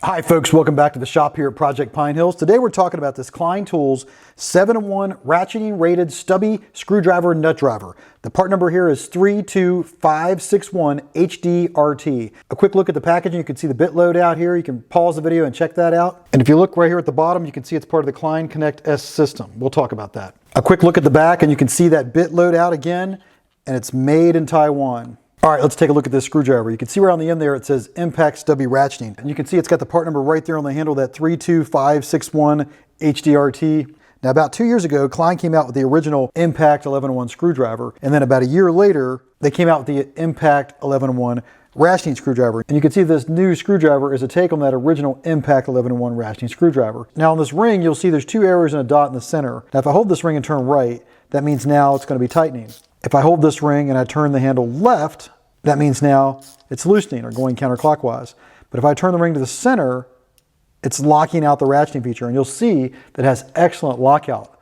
Hi folks, welcome back to the shop here at Project Pine Hills. Today we're talking about this Klein Tools 7-in-1 ratcheting rated stubby screwdriver nut driver. The part number here is 32561HDRT. A quick look at the packaging, you can see the bit load out here. You can pause the video and check that out. And if you look right here at the bottom, you can see it's part of the Klein KNECT S system. We'll talk about that. A quick look at the back and you can see that bit load out again, and it's made in Taiwan. All right, let's take a look at this screwdriver. You can see right on the end there, it says Impact Stubby Ratcheting. And you can see it's got the part number right there on the handle, that 32561HDRT. Now, about 2 years ago, Klein came out with the original Impact 11-in-1 screwdriver. And then about a year later, they came out with the Impact 11-in-1 ratcheting screwdriver. And you can see this new screwdriver is a take on that original Impact 11-in-1 ratcheting screwdriver. Now on this ring, you'll see there's 2 arrows and a dot in the center. Now, if I hold this ring and turn right, that means now it's going to be tightening. If I hold this ring and I turn the handle left, that means now it's loosening or going counterclockwise. But if I turn the ring to the center, it's locking out the ratcheting feature, and you'll see that it has excellent lockout.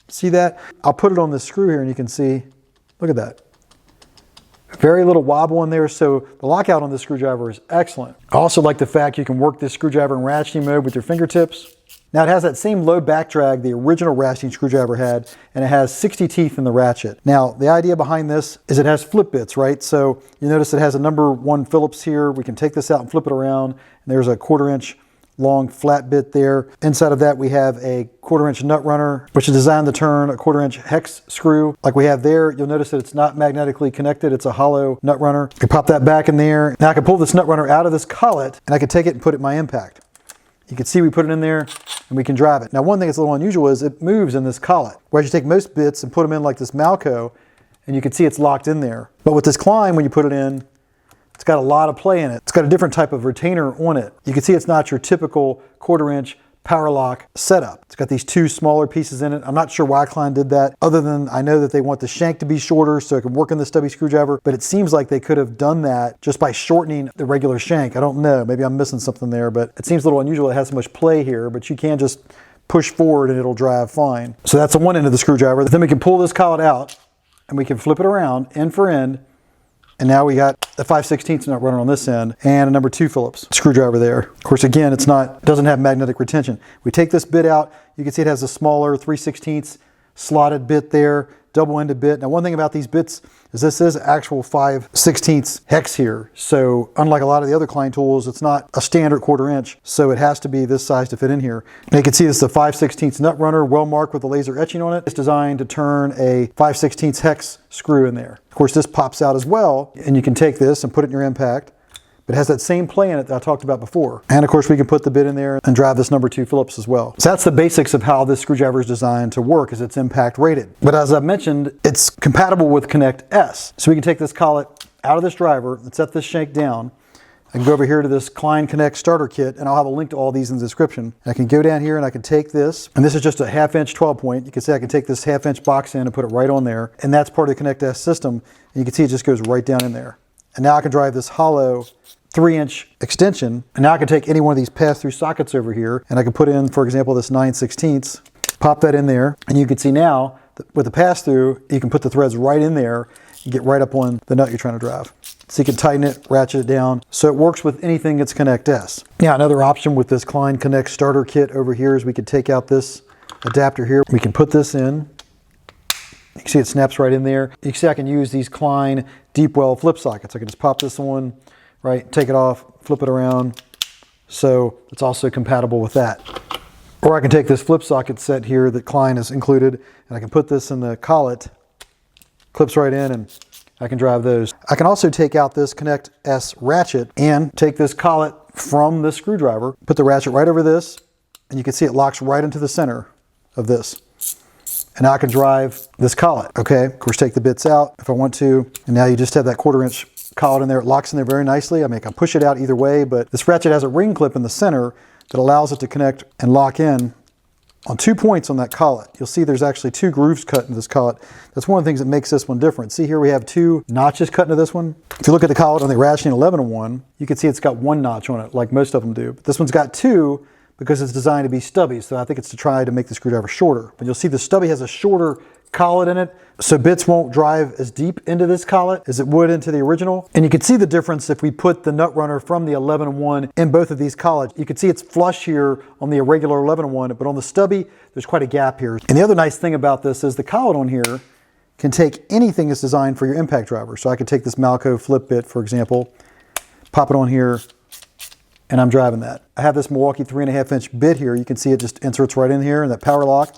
See that? I'll put it on this screw here and you can see, look at that. Very little wobble in there, so the lockout on this screwdriver is excellent. I also like the fact you can work this screwdriver in ratcheting mode with your fingertips. Now it has that same low back drag the original ratcheting screwdriver had, and it has 60 teeth in the ratchet. Now the idea behind this is it has flip bits, right? So you notice it has a number 1 Phillips here. We can take this out and flip it around, and there's a 1/4 inch long flat bit there. Inside of that we have a 1/4 inch nut runner, which is designed to turn a 1/4 inch hex screw like we have there. You'll notice that it's not magnetically connected. It's a hollow nut runner. You can pop that back in there. Now I can pull this nut runner out of this collet and I can take it and put it in my impact. You can see we put it in there and we can drive it. Now one thing that's a little unusual is it moves in this collet. Whereas you take most bits and put them in like this Malco, and you can see it's locked in there. But with this Klein, when you put it in, it's got a lot of play in it. It's got a different type of retainer on it. You can see it's not your typical 1/4 inch power lock setup. It's got these 2 smaller pieces in it. I'm not sure why Klein did that, other than I know that they want the shank to be shorter so it can work in the stubby screwdriver, but it seems like they could have done that just by shortening the regular shank. I don't know, maybe I'm missing something there, but it seems a little unusual it has so much play here, but you can just push forward and it'll drive fine. So that's the one end of the screwdriver. Then we can pull this collet out and we can flip it around end for end. And now we got a 5/16 nut runner on this end and a number 2 Phillips screwdriver there. Of course, again, it doesn't have magnetic retention. We take this bit out, you can see it has a smaller 3/16 slotted bit there, double-ended bit. Now, one thing about these bits is this is actual 5/16 hex here. So unlike a lot of the other Klein tools, it's not a standard 1/4 inch. So it has to be this size to fit in here. Now you can see this is a 5/16 nut runner, well marked with a laser etching on it. It's designed to turn a 5/16 hex screw in there. Of course, this pops out as well, and you can take this and put it in your impact. But it has that same play in it that I talked about before. And of course we can put the bit in there and drive this number 2 Phillips as well. So that's the basics of how this screwdriver is designed to work, is it's impact rated. But as I mentioned, it's compatible with KNECT S. So we can take this collet out of this driver and set this shank down. I can go over here to this Klein KNECT starter kit, and I'll have a link to all these in the description. I can go down here and I can take this, and this is just a 1/2 inch 12 point. You can see I can take this 1/2 inch box in and put it right on there, and that's part of the KNECT S system. And you can see it just goes right down in there. And now I can drive this hollow 3-inch extension, and now I can take any one of these pass-through sockets over here, and I can put in, for example, this 9/16, pop that in there, and you can see now with the pass-through, you can put the threads right in there and get right up on the nut you're trying to drive. So you can tighten it, ratchet it down, so it works with anything that's KNECT S. Now another option with this Klein KNECT starter kit over here is we can take out this adapter here. We can put this in. You can see it snaps right in there. You can see I can use these Klein deep well flip sockets. I can just pop this on, right, take it off, flip it around. So it's also compatible with that. Or I can take this flip socket set here that Klein has included, and I can put this in the collet, clips right in, and I can drive those. I can also take out this KNECT S ratchet and take this collet from this screwdriver, put the ratchet right over this, and you can see it locks right into the center of this. And now I can drive this collet, okay? Of course, take the bits out if I want to, and now you just have that 1/4 inch collet in there. It locks in there very nicely. I mean, I can push it out either way, but this ratchet has a ring clip in the center that allows it to connect and lock in on 2 points on that collet. You'll see there's actually 2 grooves cut into this collet. That's one of the things that makes this one different. See here we have 2 notches cut into this one. If you look at the collet on the ratcheting 11-in-1, you can see it's got 1 notch on it, like most of them do. But this one's got 2 because it's designed to be stubby, so I think it's to try to make the screwdriver shorter. But you'll see the stubby has a shorter collet in it, so bits won't drive as deep into this collet as it would into the original. And you can see the difference if we put the nut runner from the 11-1 in both of these collets. You can see it's flush here on the irregular 11-1, but on the stubby, there's quite a gap here. And the other nice thing about this is the collet on here can take anything that's designed for your impact driver. So I could take this Malco flip bit, for example, pop it on here, and I'm driving that. I have this Milwaukee 3.5-inch bit here. You can see it just inserts right in here in that power lock,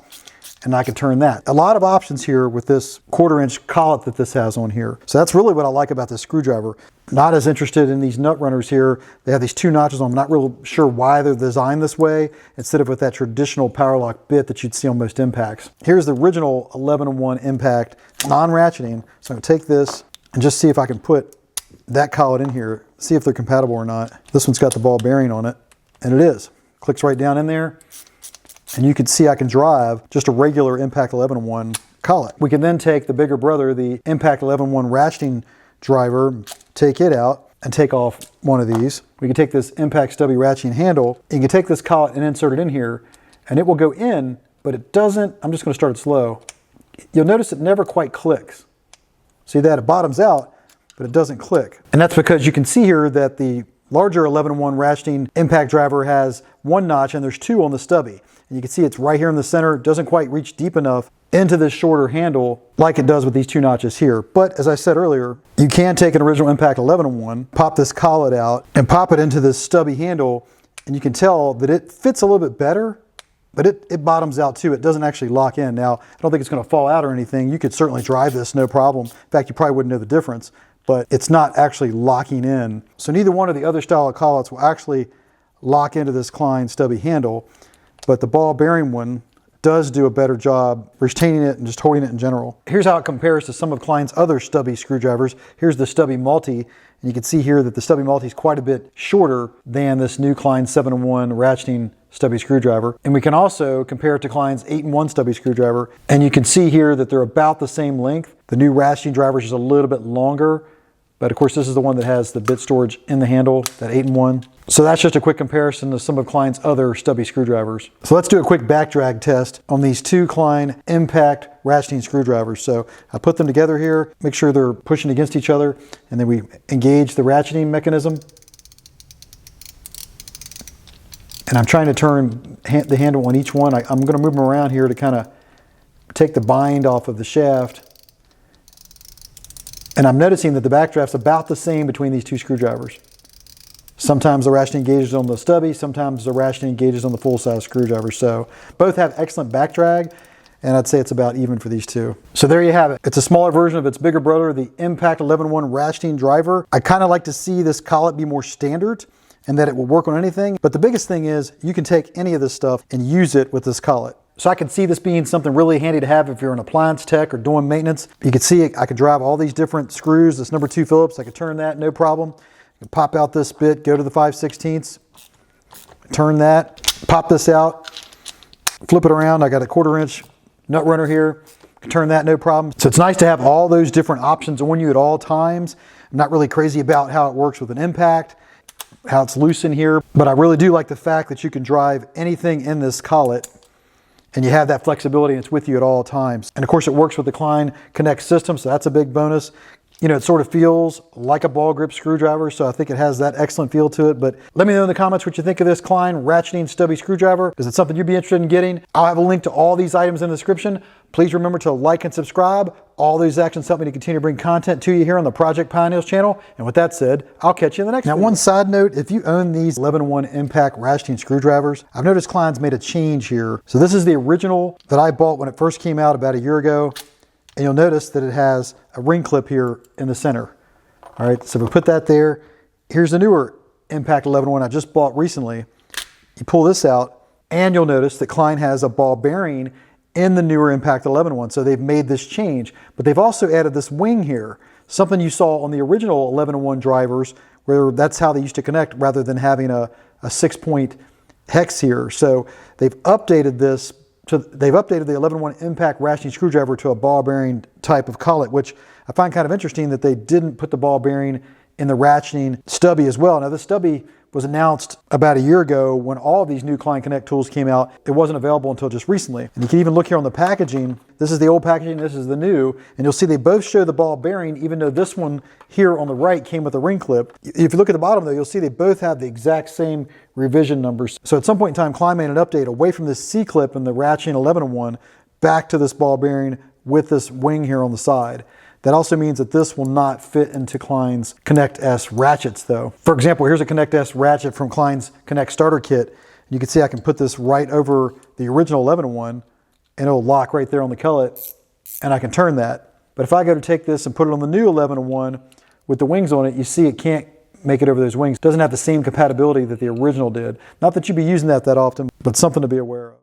and I can turn that. A lot of options here with this 1/4-inch collet that this has on here. So that's really what I like about this screwdriver. Not as interested in these nut runners here. They have these 2 notches on them. I'm not real sure why they're designed this way instead of with that traditional power lock bit that you'd see on most impacts. Here's the original 11-1 impact, non-ratcheting. So I'm gonna take this and just see if I can put that collet in here, see if they're compatible or not. This one's got the ball bearing on it, and it is. Clicks right down in there. And you can see I can drive just a regular Impact 11-1 collet. We can then take the bigger brother, the Impact 11-1 ratcheting driver, take it out and take off one of these. We can take this Impact Stubby ratcheting handle. You can take this collet and insert it in here, and it will go in, but it doesn't. I'm just going to start it slow. You'll notice it never quite clicks. See that? It bottoms out, but it doesn't click. And that's because you can see here that the larger 11-1 ratcheting impact driver has 1 notch and there's 2 on the stubby. And you can see it's right here in the center. It doesn't quite reach deep enough into this shorter handle like it does with these 2 notches here. But as I said earlier, you can take an original Impact 11-1, pop this collet out and pop it into this stubby handle, and you can tell that it fits a little bit better, but it bottoms out too. It doesn't actually lock in. Now, I don't think it's going to fall out or anything. You could certainly drive this, no problem. In fact, you probably wouldn't know the difference, but it's not actually locking in. So neither one of the other style of collets will actually lock into this Klein stubby handle, but the ball bearing one does do a better job retaining it and just holding it in general. Here's how it compares to some of Klein's other stubby screwdrivers. Here's the Stubby Multi, and you can see here that the Stubby Multi is quite a bit shorter than this new Klein 7-in-1 ratcheting stubby screwdriver. And we can also compare it to Klein's 8-in-1 stubby screwdriver, and you can see here that they're about the same length. The new ratcheting driver is just a little bit longer, but of course this is the one that has the bit storage in the handle, that 8-in-1. So that's just a quick comparison to some of Klein's other stubby screwdrivers. So let's do a quick back drag test on these 2 Klein Impact ratcheting screwdrivers. So I put them together here, make sure they're pushing against each other, and then we engage the ratcheting mechanism. And I'm trying to turn the handle on each one. I'm going to move them around here to kind of take the bind off of the shaft. And I'm noticing that the backdraft's about the same between these 2 screwdrivers. Sometimes the ratcheting engages on the stubby, sometimes the ratcheting engages on the full-size screwdriver. So both have excellent back drag, and I'd say it's about even for these 2. So there you have it. It's a smaller version of its bigger brother, the Impact 11-1 ratcheting driver. I kind of like to see this collet be more standard and that it will work on anything. But the biggest thing is you can take any of this stuff and use it with this collet. So I could see this being something really handy to have if you're an appliance tech or doing maintenance. You can see I could drive all these different screws, this number 2 Phillips, I could turn that, no problem. I can pop out this bit, go to the 5/16, turn that, pop this out, flip it around. I got a 1/4-inch nut runner here, can turn that, no problem. So it's nice to have all those different options on you at all times. I'm not really crazy about how it works with an impact, how it's loose in here, but I really do like the fact that you can drive anything in this collet and you have that flexibility and it's with you at all times. And of course it works with the Klein KNECT system, so that's a big bonus. You know, it sort of feels like a ball grip screwdriver, so I think it has that excellent feel to it. But let me know in the comments what you think of this Klein ratcheting stubby screwdriver. Is it something you'd be interested in getting? I'll have a link to all these items in the description. Please remember to like and subscribe. All these actions help me to continue to bring content to you here on the Project Pioneers channel. And with that said, I'll catch you in the next video. Now, one side note, if you own these 11-1 Impact ratcheting screwdrivers, I've noticed Klein's made a change here. So this is the original that I bought when it first came out about a year ago. And you'll notice that it has a ring clip here in the center. All right, so if we put that there, here's the newer Impact 11-1 I just bought recently. You pull this out, and you'll notice that Klein has a ball bearing in the newer Impact 11-1. So they've made this change, but they've also added this wing here, something you saw on the original 11-1 drivers, where that's how they used to connect rather than having a 6-point hex here. So they've updated this. They've updated the 11-1 Impact ratcheting screwdriver to a ball bearing type of collet, which I find kind of interesting that they didn't put the ball bearing in the ratcheting stubby as well. Now the stubby was announced about a year ago when all of these new Klein KNECT tools came out. It wasn't available until just recently. And you can even look here on the packaging. This is the old packaging, this is the new, and you'll see they both show the ball bearing, even though this one here on the right came with a ring clip. If you look at the bottom though, you'll see they both have the exact same revision numbers. So at some point in time, Klein made an update away from this C-clip and the ratcheting 11-1 back to this ball bearing with this wing here on the side. That also means that this will not fit into Klein's KNECT S ratchets though. For example, here's a KNECT S ratchet from Klein's KNECT starter kit. You can see I can put this right over the original 11-1 and it'll lock right there on the Collet and I can turn that. But if I go to take this and put it on the new 11-1 with the wings on it, you see it can't make it over those wings. It doesn't have the same compatibility that the original did. Not that you'd be using that often, but something to be aware of.